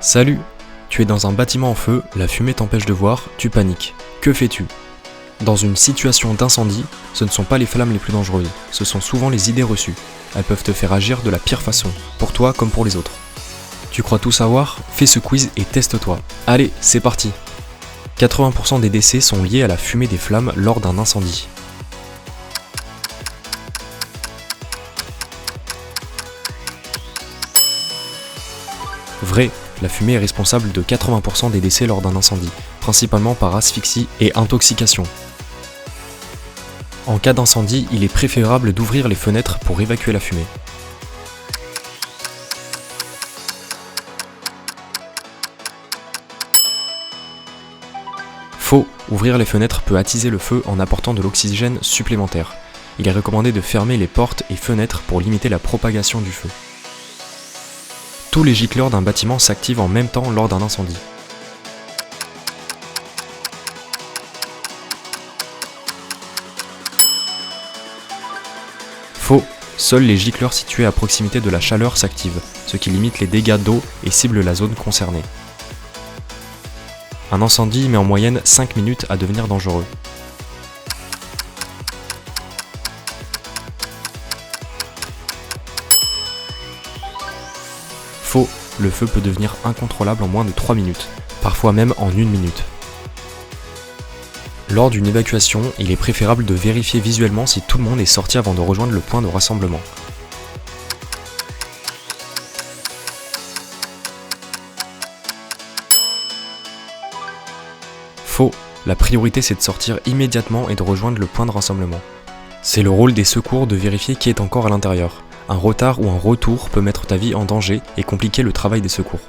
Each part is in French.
Salut! Tu es dans un bâtiment en feu, la fumée t'empêche de voir, tu paniques. Que fais-tu? Dans une situation d'incendie, ce ne sont pas les flammes les plus dangereuses, ce sont souvent les idées reçues. Elles peuvent te faire agir de la pire façon, pour toi comme pour les autres. Tu crois tout savoir? Fais ce quiz et teste-toi. Allez, c'est parti! 80% des décès sont liés à la fumée des flammes lors d'un incendie. Vrai, la fumée est responsable de 80% des décès lors d'un incendie, principalement par asphyxie et intoxication. En cas d'incendie, il est préférable d'ouvrir les fenêtres pour évacuer la fumée. Faux, ouvrir les fenêtres peut attiser le feu en apportant de l'oxygène supplémentaire. Il est recommandé de fermer les portes et fenêtres pour limiter la propagation du feu. Tous les gicleurs d'un bâtiment s'activent en même temps lors d'un incendie. Faux, seuls les gicleurs situés à proximité de la chaleur s'activent, ce qui limite les dégâts d'eau et cible la zone concernée. Un incendie met en moyenne 5 minutes à devenir dangereux. Faux, le feu peut devenir incontrôlable en moins de 3 minutes, parfois même en 1 minute. Lors d'une évacuation, il est préférable de vérifier visuellement si tout le monde est sorti avant de rejoindre le point de rassemblement. Faux, la priorité c'est de sortir immédiatement et de rejoindre le point de rassemblement. C'est le rôle des secours de vérifier qui est encore à l'intérieur. Un retard ou un retour peut mettre ta vie en danger et compliquer le travail des secours.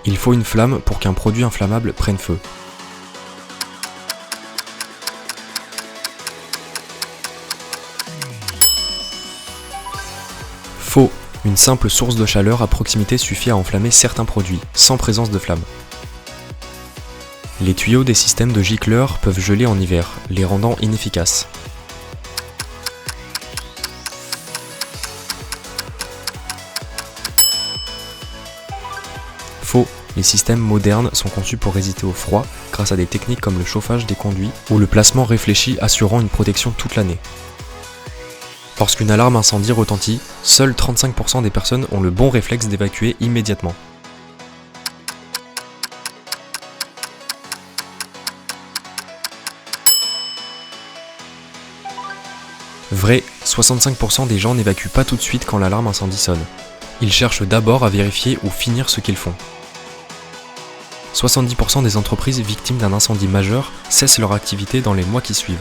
Il faut une flamme pour qu'un produit inflammable prenne feu. Faux, une simple source de chaleur à proximité suffit à enflammer certains produits, sans présence de flamme. Les tuyaux des systèmes de gicleurs peuvent geler en hiver, les rendant inefficaces. Faux, les systèmes modernes sont conçus pour résister au froid grâce à des techniques comme le chauffage des conduits ou le placement réfléchi assurant une protection toute l'année. Lorsqu'une alarme incendie retentit, seuls 35% des personnes ont le bon réflexe d'évacuer immédiatement. Vrai, 65% des gens n'évacuent pas tout de suite quand l'alarme incendie sonne. Ils cherchent d'abord à vérifier ou finir ce qu'ils font. 70% des entreprises victimes d'un incendie majeur cessent leur activité dans les mois qui suivent.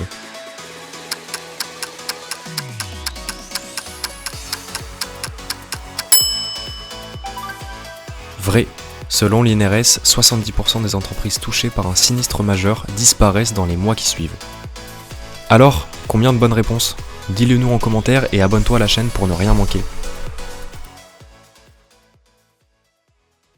Vrai, selon l'INRS, 70% des entreprises touchées par un sinistre majeur disparaissent dans les mois qui suivent. Alors, combien de bonnes réponses? Dis-le nous en commentaire et abonne-toi à la chaîne pour ne rien manquer.